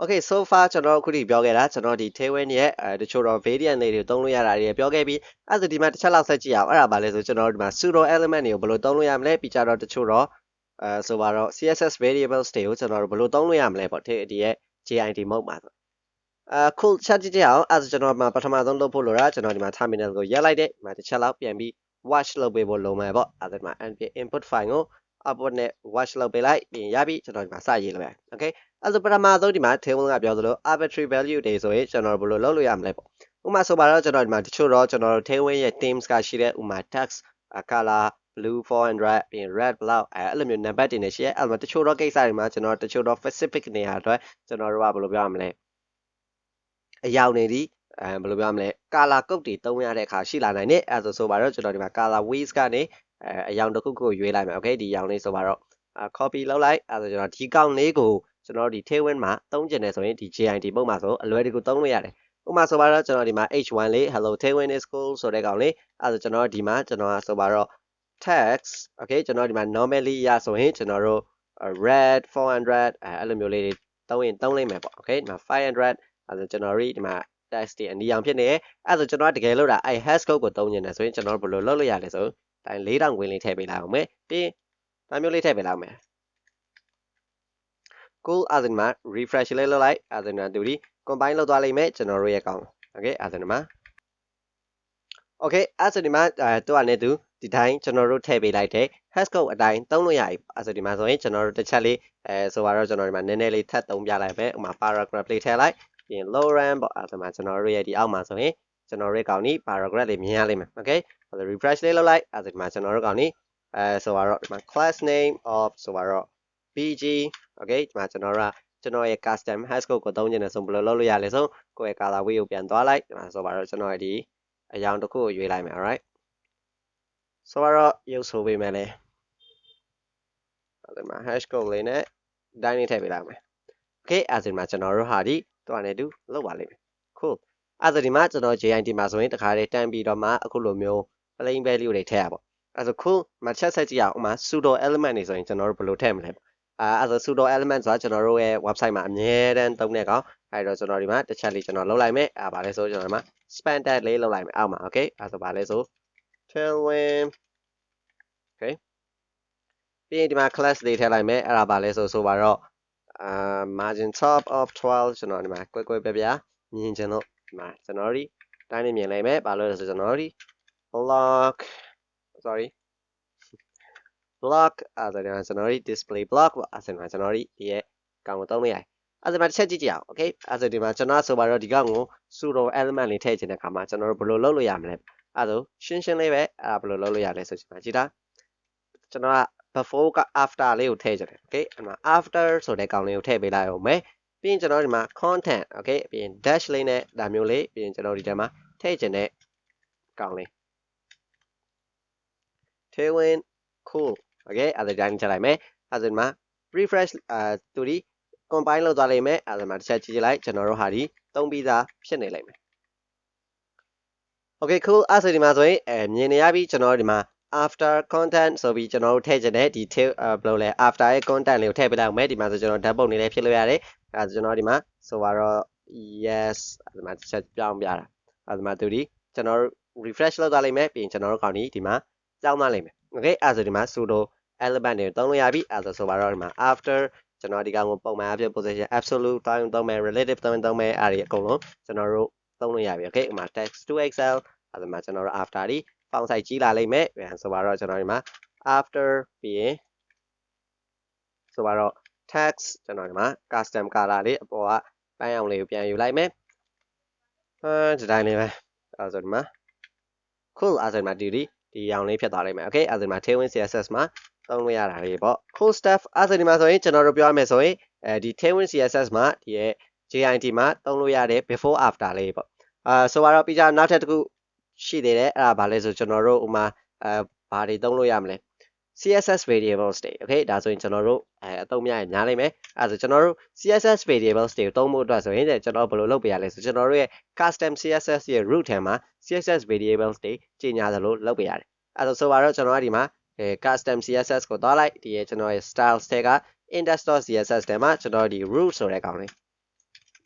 Okay so far ကျွန်တော်ခုထိပြောခဲ့တာကျွန်တော်ဒီ Tailwind ရဲ့တချို့တော့ variant လေးတွေသုံးလို့ရတာတွေပြောခဲ့ပြီးအဲ့ဒါဒီမှာတစ်ချက်လောက်ဆက်ကြည့်အောင်အဲ့ဒါပါလဲဆိုကျွန်တော်ဒီမှာ pseudo element တွေကိုဘယ်လိုသုံးလို့ရမလဲပြီးကြတော့တချို့တော့ဆိုပါတော့ CSS variables တွေကိုကျွန်တော်တို့ဘယ်လိုသုံးလို့ရမလဲပေါ့ဒီရဲ့ JIT mode မှာဆိုခုချက်ကြည့်အောင်အဲ့ဒါကျွန်တော်မှာပထမဆုံးလုပ်ဖို့လိုတာကျွန်တော်ဒီမှာ terminal ကိုရက်လိုက်တဲ့ဒီမှာတစ်ချက်လောက်ပြန်ပြီး watch လုပ်ပေးဖို့လိုမယ်ပေါ့အဲ့ဒါဒီမှာ input file ကို output နဲ့ watch လုပ်ပေးလိုက်ပြီးရပြီကျွန်တော်ဒီမှာစရေးလို့ရတယ် okay အဲ့ဒါပထမဆုံးဒီမှာ table ကပြောသလို arbitrary value တွေဆိုရင်ကျွန်တော်ဘယ်လိုလုပ်လို့ရမလဲပေါ့ဥပမာဆိုပါတော့ကျွန်တော်ဒီမှာတချို့တော့ကျွန်တော်တို့ Tailwind ရဲ့ themes ကရှိတဲ့ဥပမာ text color blue 400ပြီး red ဘလောက်အဲ့လိုမျိုးနံပါတ်တွေနဲ့ရှိရဲအဲ့မှာတချို့တော့ကိစ္စတွေမှာကျွန်တော်တချို့တော့ specific နေရာအတွက်ကျွန်တော်တို့ကဘယ်လိုပြောရမလဲအယောင်နေဒီဘယ်လိုပြောရမလဲ color code တွေသုံးရတဲ့အခါရှိလာနိုင်တယ်အဲ့ဆိုပါတော့ကျွန်တော်ဒီမှာ color ways ကနေအယောင်တစ်ခုကိုရွေးလိုက်မယ် okay ဒီအယောင်လေးဆိုပါတော့copy လုပ်လိုက်အဲ့ဆိုကျွန်တော်ဒီကောင်လေးကိုကျွန်တော်ဒီ Tailwind မှာသုံးကျင်တယ်ဆိုရင်ဒီ JIT ပုံမှာဆိုအလွယ်တကူသုံးလို့ရတယ်ဥပမာဆိုပါတော့ကျွန်တော်ဒီမှာ H1 လေး hello Tailwind is cool ဆိုတဲ့ကောင်လေးအဲ့ဆိုကျွန်တော်ဒီမှာကျွန်တော်ဆိုပါတော့ text okay ကျွန်တော်ဒီမှာ normally ရဆိုရင်ကျွန်တော်တို့ red 400အဲ့လိုမျိုးလေးတွေသုံးရင်သုံးလိုက်မယ်ပေါ့ okay ဒီမှာ500အဲ့ဒါကျွန်တော်ဒီမှာ text တွေအနီအောင်ဖြစ်နေအဲ့ဒါကျွန်တော်တကယ်လို့ဒါအဲ့ hash code ကိုသုံးနေတယ်ဆိုရင်ကျွန်တော်ဘယ်လိုလုပ်လို့ရလဲဆိုတိုင်း4000ဝင်လေးထည့်ပေးလိုက်အောင်မယ်ပြီးဒါမျိုးလေးထည့်ပေးလိုက်မယ် cool အဲ့ဒါမှာ refresh လေးလုပ်လိုက်အဲ့ဒါမှာသူဒီ combine လုပ်သွားလိမ့်မယ်ကျွန်တော်တို့ရဲ့ကောင် okay အဲ့ဒါမှာ okay အဲ့ဒါဒီမှာသူကနေသူဒီတိုင်းကျွန်တော်တို့ထည့်ပေးလိုက်တဲ့ hash code အတိုင်းသုံးလို့ရပြီအဲ့ဒါဒီမှာဆိုရင်ကျွန်တော်တို့တစ်ချက်လေးဆိုတော့ကျွန်တော်ဒီမှာနည်းနည်းလေးထပ်သုံးပြလိုက်မယ်ဥပမာ paragraph လေးထည့်လိုက်ပြီးရင် low ran ပေါ့အဲ့ဒါမှကျွန်တော်တို့ရဲ့ဒီအောက်မှာဆိုရင်ကျွန်တော်တို့ကောင်นี้ paragraph လေးမြင်ရလိမ့်မယ် okay အဲ့ဒါ refresh လေးလုပ်လိုက်အဲ့ဒါဒီမှာကျွန်တော်တို့ကောင်นี้ဆိုတော့ဒီမှာ class name of ဆိုတော့ bg okay ဒီမှာကျွန်တော်တို့ကကျွန်တော်ရဲ့ custom hash code ကိုသုံးချင်တယ်ဆိုဘယ်လိုလုပ်လို့ရလဲဆိုကိုယ့်ရဲ့ color wheel ကိုပြန်သွားလိုက်ဒီမှာဆိုတော့ကျွန်တော်ရဲ့ဒီအယောင်တစ်ခုကိုရွေးလိုက်မယ် alright ဆိုတော့ရုပ်ဆိုပေးမယ်လေအဲ့ဒါမှာ hash code လေးနဲ့ တိုင်းလေးထည့်ပေးလိုက်မယ် okay အဲ့ဒါမှာကျွန်တော်တို့ဟာဒီတွားနေတူလောက်ပါလိမ့်မယ် cool အဲ့ဒါဒီမှာကျွန်တော် JIT မှာဆိုရင်တခါတည်းတန်းပြီးတော့မှအခုလိုမျိုး plain value တွေထည့်ရပါအဲ့ဒါ cool မှာချက်ဆက်ကြည့်အောင်ဥမာ pseudo element တွေဆိုရင်ကျွန်တော်တို့ဘယ်လိုထည့်မလဲအဲ့ဒါ pseudo element ဆိုတာကျွန်တော်တို့ရဲ့ website မှာအမြဲတမ်းသုံးတဲ့ကောင်အဲ့တော့ကျွန်တော်ဒီမှာတစ်ချက်လေးကျွန်တော်လုပ်လိုက်မယ်အဲ့ဒါဗာလဲဆိုကျွန်တော်ဒီမှာ span tag လေးလုပ်လိုက်မယ်အောက်မှာ okay အဲ့ဒါဗာလဲဆို Tailwind okay ပြီးရင်ဒီမှာ class လေးထည့်လိုက်မယ်အဲ့ဒါဗာလဲဆိုပါတော့margin top of 12ကျွန်တော်ဒီမှာကွဲကွဲပြားပြားမြင်ချင်လို့ဒီမှာကျွန်တော်ဒီတိုင်းလေးမြင်လိုက်မယ်ဘာလို့လဲဆိုကျွန်တော်ဒီ block sorry block အဲ့ဒါကျွန်တော်ဒီ display block ပေါ့အဲ့ဒါကျွန်တော်ဒီရဲ့ကောင်ကိုသုံးလို့ရတယ်အဲ့ဒါမှတစ်ချက်ကြည့်ကြည့်အောင် okay အဲ့ဒါဒီမှာကျွန်တော်ဆိုပါတော့ဒီကောင်ကို pseudo element လေးထည့်ချင်တဲ့အခါမှာကျွန်တော်တို့ဘယ်လိုလုပ်လို့ရမလဲအဲ့ဒါရှင်းရှင်းလေးပဲအဲ့ဒါဘယ်လိုလုပ်လို့ရလဲဆိုကျွန်တော်ကြည့်တာကျွန်တော်က before က after လေးကိုထည့်ချင်တယ် okay အဲ့မှာ after ဆိုတဲ့ကောင်လေးကိုထည့်ပေးလိုက်အောင်မယ်ပြီးရင်ကျွန်တော်ဒီမှာ content okay ပြီးရင် dash လေးနဲ့ဒါမျိုးလေးပြီးရင်ကျွန်တော်ဒီထဲမှာထည့်ချင်တဲ့ကောင်လေး Tailwind cool okay အဲ့ဒါတိုင်းချက်လိုက်မယ်အဲ့ဒါမှာ refresh သူဒီ combine လုပ်သွားလိမ့်မယ်အဲ့ဒါမှာတစ်ချက်ကြည့်လိုက်ကျွန်တော်တို့ဟာဒီသုံးပြီးသားဖြစ်နေလိမ့်မယ် okay cool အဲ့ဒါဒီမှာဆိုရင်မြင်နေရပြီကျွန်တော်ဒီမှာ after content ဆိုပြီးကျွန်တော်တို့ထည့်ချင်တဲ့ဒီ tail ဘယ်လိုလဲ after ရဲ့ content လေးကိုထည့်ပေးလိုက်အောင်မယ်ဒီမှာဆိုကျွန်တော်ဓာတ်ပုံလေးလည်းဖြစ်လို့ရတယ်အဲ့ဒါကျွန်တော်ဒီမှာဆိုတော့ yes အဲ့ဒါမှာတစ်ချက်ပြောင်းပြတာအဲ့ဒါမှာသူဒီကျွန်တော် refresh လုပ်သွားလိမ့်မယ်ပြီးရင်ကျွန်တော်တို့ကောင်းဒီမှာပြောင်းသွားလိမ့်မယ် okay အဲ့ဒါဒီမှာ pseudo element တွေသုံးလို့ရပြီအဲ့ဒါဆိုပါတော့ဒီမှာ after ကျွန်တော်ဒီကောင်ကိုပုံမှန်အဖြစ် position absolute သုံးမယ် relative သုံးမယ်အဲ့ဒီအကုန်လုံးကျွန်တော်တို့သုံးလို့ရပြီ okay ဥပမာ text to excel အဲ့ဒါမှာကျွန်တော်တို့ after ဒီ font size ကြီးလာလိမ့်မယ်ဆိုပါတော့ကျွန်တော်ဒီမှာ after ပြီးရင်ဆိုပါတော့ text ကျွန်တော်ဒီမှာ custom color လေးအပေါ်ကပန်းအောင်လေးကိုပြန်ယူလိုက်မယ်ဒီတိုင်းလေးပဲအဲ့ဆိုဒီမှာ cool အဲ့ဆိုဒီမှာဒီအောင်လေးဖြစ်သွားလိမ့်မယ် okay အဲ့ဆိုဒီမှာ Tailwind CSS မှာသုံးလို့ရတာလေးပေါ့ cool stuff အဲ့ဆိုဒီမှာဆိုရင်ကျွန်တော်တို့ပြောရမယ်ဆိုရင်ဒီ Tailwind CSS မှာဒီရဲ့ JIT မှာသုံးလို့ရတဲ့ before after လေးပေါ့ဆိုတော့ပြီးကြနောက်ထပ်တစ်ခုရှိသေးတယ်အဲ့ဒါဘာလဲဆိုကျွန်တော်တို့ဥမာဘာတွေသုံးလို့ရမလဲ CSS variables တွေ okay ဒါဆိုရင်ကျွန်တော်တို့အသုံးများရင်များလိမ့်မယ်အဲ့ဒါဆိုကျွန်တော်တို့ CSS variables တွေကိုသုံးဖို့အတွက်ဆိုရင်ကျွန်တော်ဘယ်လိုလုပ်ပေးရလဲဆိုကျွန်တော်တို့ရဲ့ custom CSS ရဲ့ root ထဲမှာ CSS variables တွေကြီးညာသလိုလုပ်ပေးရတယ်အဲ့ဒါဆိုပါတော့ကျွန်တော်ကဒီမှာcustom CSS ကိုသွားလိုက်ဒီရဲ့ကျွန်တော်ရဲ့ styles ထဲက index.css ထဲမှာကျွန်တော်ဒီ root ဆိုတဲ့ကောင်လေး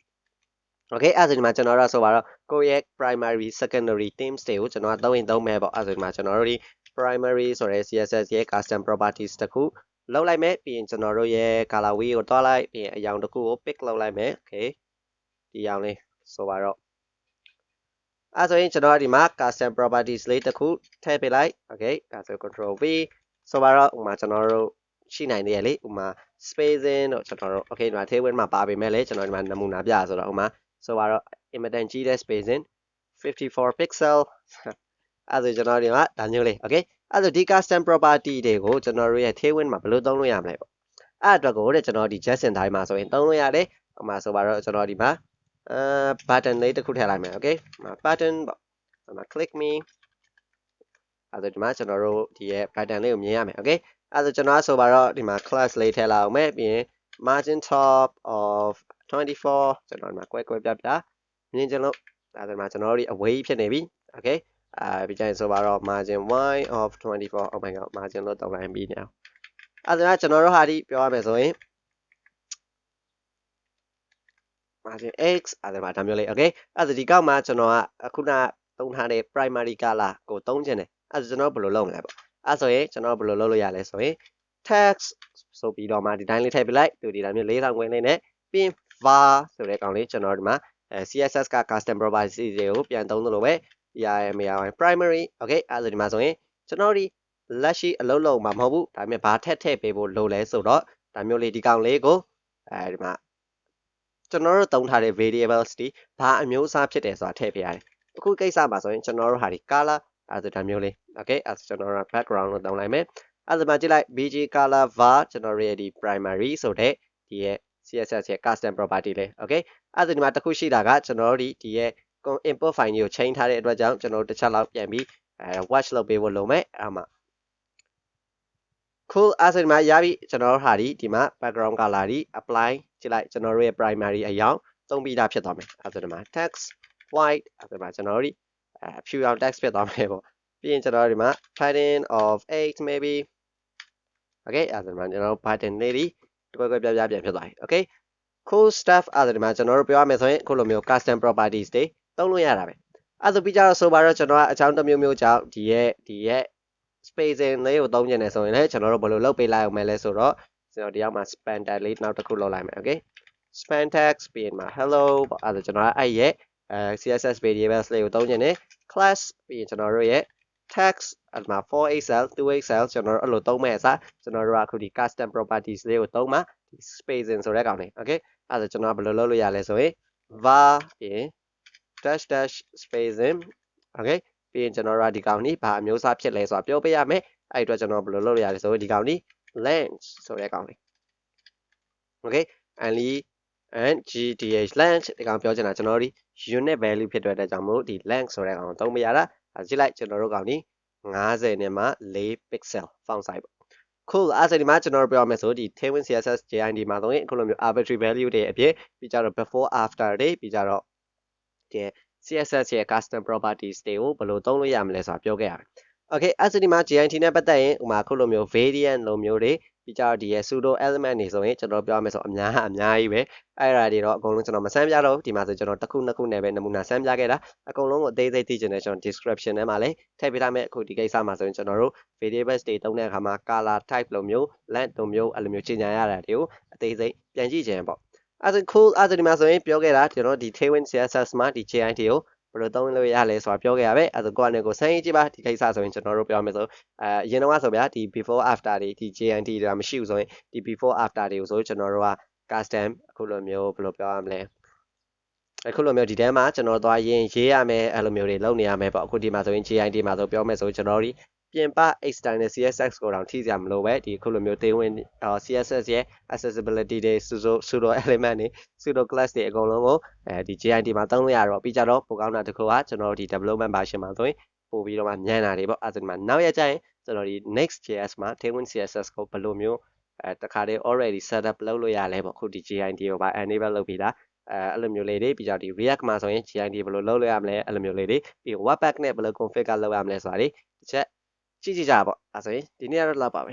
Okay အဲ့ဒါဆိုဒီမှာကျွန်တော်တို့ဆိုပါတော့ကိုယ့်ရဲ့ primary secondary themes တွေကိုကျွန်တော်ကသုံးရင်သုံးမယ်ပေါ့အဲ့ဒါဆိုဒီမှာကျွန်တော်တို့ဒီ primary ဆိုတဲ့ CSS ရဲ့ custom properties တစ်ခုလောက်လိုက်မယ်ပြီးရင်ကျွန်တော်တို့ရဲ့ color wheel ကိုတွားလိုက်ပြီးရင်အရောင်တစ်ခုကို pick လုပ်လိုက်မယ် okay ဒီအရောင်လေးဆိုပါတော့အဲ့ဆိုရင်ကျွန်တော်ကဒီမှာ custom properties လေးတစ်ခုထည့်ပေးလိုက် okay အဲ့ဆို control V ဆိုပါတော့ဥပမာကျွန်တော်တို့ရှိနိုင်သေးရလေဥပမာ spacing တို့ကျွန်တော်တို့ okay ဒီမှာ Tailwind မှာပါပေးမယ်လေကျွန်တော်ဒီမှာနမူနာပြဆိုတော့ဥပမာဆိုပါတော့ image ကြီးတဲ့ spacing 54 pixel အဲ့ဆိုကျွန်တော်ဒီမှာဒါမျိုးလေး okay အဲ့ဆိုဒီ custom property တွေကိုကျွန်တော်တို့ရဲ့ Tailwind မှာဘယ်လိုသုံးလို့ရမလဲပေါ့အဲ့အတွက်ကိုတဲ့ကျွန်တော်ဒီ JSON တိုင်းမှာဆိုရင်သုံးလို့ရတယ်ဥပမာဆိုပါတော့ကျွန်တော်ဒီမှာbutton လေးတစ်ခုထည့်လိုက်မယ် okay button ပေါ့ဒီမှာ click me အဲ့ဒါဒီမှာကျွန်တော်တို့ဒီရဲ့ button လေးကိုမြင်ရမယ် okay အဲ့ဒါကျွန်တော်ဆိုပါတော့ဒီမှာ class လေးထည့်လိုက်အောင်မယ်ပြီးရင် margin top of 24ကျွန်တော်ဒီမှာကွဲပြမြင်ကြလို့အဲ့ဒါဒီမှာကျွန်တော်တို့ဒီအဝေးဖြစ်နေပြီ okay ပြီးကြရင်ဆိုပါတော့ margin y of 24 oh my god margin လို့တောင်းလိုက်ပြီးနေအောင်အဲ့ဒါကျွန်တော်တို့ဟာဒီပြောရမယ်ဆိုရင် margin x အဲ့ဒါမှာဒါမျိုးလေး okay အဲ့ဒါဒီကောက်မှာကျွန်တော်ကခုနသုံးထားတဲ့ primary color ကိုသုံးချင်တယ်အဲ့ဒါကျွန်တော်ဘယ်လိုလုပ်မလဲပေါ့အဲ့ဆိုရင်ကျွန်တော်ဘယ်လိုလုပ်လို့ရလဲဆိုရင် text ဆိုပြီးတော့မှဒီတိုင်းလေးထည့်ပြလိုက်သူဒီတိုင်းမျိုး4000ခွင်းလေးနဲ့ပြီးရင် var ဆိုတဲ့ကောင်လေးကျွန်တော်ဒီမှာCSS က custom properties တွေကိုပြန်သုံးသလိုပဲ primary okay အဲ့ဒါဒီမှာဆိုရင်ကျွန်တော်ဒီလက်ရှိအလုပ်လုပ်မှာမဟုတ်ဘူးဒါပေမဲ့ဘာထည့်ပေးဖို့လိုလဲဆိုတော့ဒါမျိုးလေးဒီကောင်လေးကိုဒီမှာကျွန်တော်တို့သုံးထားတဲ့ variables တွေဘာအမျိုးအစားဖြစ်တယ်ဆိုတာထည့်ပေးရတယ်အခုကိစ္စမှာဆိုရင်ကျွန်တော်တို့ဟာဒီ color အဲ့ဒါဒါမျိုးလေး okay အဲ့ကျွန်တော်တို့ background လို့သုံးလိုက်မယ်အဲ့ဒါမှကြည့်လိုက် bg color var ကျွန်တော်ရဲ့ဒီ primary ဆိုတဲ့ဒီရဲ့ CSS ရဲ့ custom property လေး okay အဲ့ဒါဒီမှာတစ်ခုရှိတာကကျွန်တော်တို့ဒီရဲ့ input file ကို change ထားတဲ့အတွက်ကြောင့်ကျွန်တော်တို့တစ်ချက်လောက်ပြန်ပြီးwatch လုပ်ပေးဖို့လိုမယ်အဲ့မှာ cool အဲ့ဒါဒီမှာရပြီကျွန်တော်တို့ဟာဒီမှာ background color ဒီ apply ကြည့်လိုက်ကျွန်တော်တို့ရဲ့ primary အရောင်သုံးပြီးသားဖြစ်သွားမယ်အဲ့ဒါဒီမှာ text white အဲ့ဒါဒီမှာကျွန်တော်တို့ဖြူရောင် text ဖြစ်သွားမယ်ပေါ့ပြီးရင်ကျွန်တော်တို့ဒီမှာ pattern of 8 maybe okay အဲ့ဒါဒီမှာကျွန်တော်တို့ pattern လေးဒီကွဲပြန်ဖြစ်သွားပြီ okay cool stuff အဲ့ဒါဒီမှာကျွန်တော်တို့ပြောရမယ်ဆိုရင်ခုလိုမျိုး custom properties တွေသုံးလို့ရတာပဲအဲ့ဒါပြီးကြတော့ဆိုပါတော့ကျွန်တော်ကအကြောင်းတစ်မျိုးကြောင့်ဒီရဲ့ spacing လေးကိုသုံးကျင်နေဆိုရင်လည်းကျွန်တော်တို့ဘယ်လိုလုပ်ပေးလိုက်အောင်မလဲဆိုတော့ကျွန်တော်ဒီအောက်မှာ span tag လေးနောက်တစ်ခုလုပ်လိုက်မယ် okay span tag ပြီးရင်မှာ hello ပေါ့အဲ့ဒါကျွန်တော်အဲ့ရဲ့CSS variables လေးကိုသုံးကျင်နေ class ပြီးရင်ကျွန်တော်တို့ရဲ့ text အဲ့မှာ 4xl 2xl ကျွန်တော်တို့အဲ့လိုသုံးမဲ့အစားကျွန်တော်တို့ကအခုဒီ custom properties လေးကိုသုံးမှာဒီ spacing ဆိုတဲ့ကောင်လေး okay အဲ့ဒါကျွန်တော်ဘယ်လိုလုပ်လို့ရလဲဆိုရင် var ပြီးရင် dash spacing okay ပြီးရင်ကျွန်တော်တို့ဒီကောင်นี้ဘာအမျိုးအစားဖြစ်လဲဆိုတာပြောပေးရမယ်အဲ့အတွက်ကျွန်တော်ဘယ်လိုလုပ်လို့ရလဲဆိုရင်ဒီကောင်นี้ length ဆိုတဲ့ကောင်လေး okay and gdh length ဒီကောင်ပြောချင်တာကျွန်တော်တို့ဒီ unit value ဖြစ်တဲ့အတွက်ကြောင့်မို့ဒီ length ဆိုတဲ့ကောင်ကိုသုံးပေးရတာကြည့်လိုက်ကျွန်တော်တို့ကောင်นี้50နဲ့မှ4 pixel font size ပေါ့ cool အဲ့ဒါဒီမှာကျွန်တော်တို့ပြောရမယ်ဆိုဒီ Tailwind CSS JIT မှာဆိုရင်အခုလိုမျိုး arbitrary value တွေအပြင်ပြီးကြတော့ before after တွေပြီးကြတော့ဒီ CSS ရဲ့ custom properties တွေကိုဘယ်လိုသုံးလို့ရမလဲဆိုတာပြောခဲ့ရတယ် okay အဲ့ဒါဒီမှာ JIT နဲ့ပတ်သက်ရင်ဥပမာခုလိုမျိုး variant လိုမျိုးတွေပြီးကြတော့ဒီရဲ့ pseudo element တွေဆိုရင်ကျွန်တော်ပြောရမယ်ဆိုအများကြီးပဲအဲ့ဒါတွေတော့အကုန်လုံးကျွန်တော်မဆန်းပြတော့ဒီမှာဆိုကျွန်တော်တစ်ခုနှစ်ခုနဲ့ပဲနမူနာဆန်းပြခဲ့တာအကုန်လုံးကိုအသေးစိတ်သိချင်တယ်ကျွန်တော် description ထဲမှာလည်းထည့်ပေးထားမယ်အခုဒီကိစ္စမှာဆိုရင်ကျွန်တော်တို့ variables တွေသုံးတဲ့အခါမှာ color type လိုမျိုး length လိုမျိုးအဲ့လိုမျိုးကြီးညာရတာတွေကိုအသေးစိတ်ပြန်ကြည့်ချင်ပေါ့အဲ့ဒါ cool အဲ့ဒါဒီမှာဆိုရင်ပြောခဲ့တာကျွန်တော်ဒီ Tailwind CSS မှာဒီ JIT ကိုဘယ်လိုသုံးလို့ရလဲဆိုတာပြောခဲ့ရပဲအဲ့ဒါကိုယ့်အနေကိုစမ်းကြည့်ပါဒီကိစ္စဆိုရင်ကျွန်တော်တို့ပြောမယ်ဆိုအရင်တော့ဆိုဗျာဒီ before after တွေဒီ JIT တွေမရှိဘူးဆိုရင်ဒီ before after တွေကိုဆိုကျွန်တော်တို့က custom အခုလိုမျိုးဘယ်လိုပြောရမလဲအခုလိုမျိုးဒီထဲမှာကျွန်တော်သွားရေးရမယ်အဲ့လိုမျိုးတွေလုပ်နေရမယ်ပေါ့အခုဒီမှာဆိုရင် JIT မှာဆိုပြောမယ်ဆိုကျွန်တော်တို့ပြင်ပ external CSS ကိုတောင်ထိစရာမလိုပဲဒီခုလိုမျိုး Tailwind CSS ရဲ့ accessibility တွေ pseudo element တွေ pseudo class တွေအကုန်လုံးကိုဒီ JIT မှာသုံးလို့ရတော့ပြီးကြတော့ပိုကောင်းတာတစ်ခုကကျွန်တော်တို့ဒီ development version မှာဆိုရင်ပို့ပြီးတော့မှညံ့တာတွေပေါ့အဲ့ဒါမှာနောက်ရကြရင်ကျွန်တော်ဒီ next.js မှာ Tailwind CSS ကိုဘယ်လိုမျိုးတခါတည်း already set up လုပ်လို့ရလဲပေါ့ခုဒီ JIT ကိုပါ enable လုပ်ပြီးသားအဲ့လိုမျိုးလေးတွေပြီးကြဒီ React မှာဆိုရင် JIT ဘယ်လိုလုပ်လို့ရမလဲအဲ့လိုမျိုးလေးတွေပြီး Webpack နဲ့ဘယ်လို configure လုပ်ရမလဲဆိုတာတွေတစ်ချက်ကြည့်ကြပါပေါ့အဲ့ဆိုရင်ဒီနေ့ကတော့လောက်ပါပဲ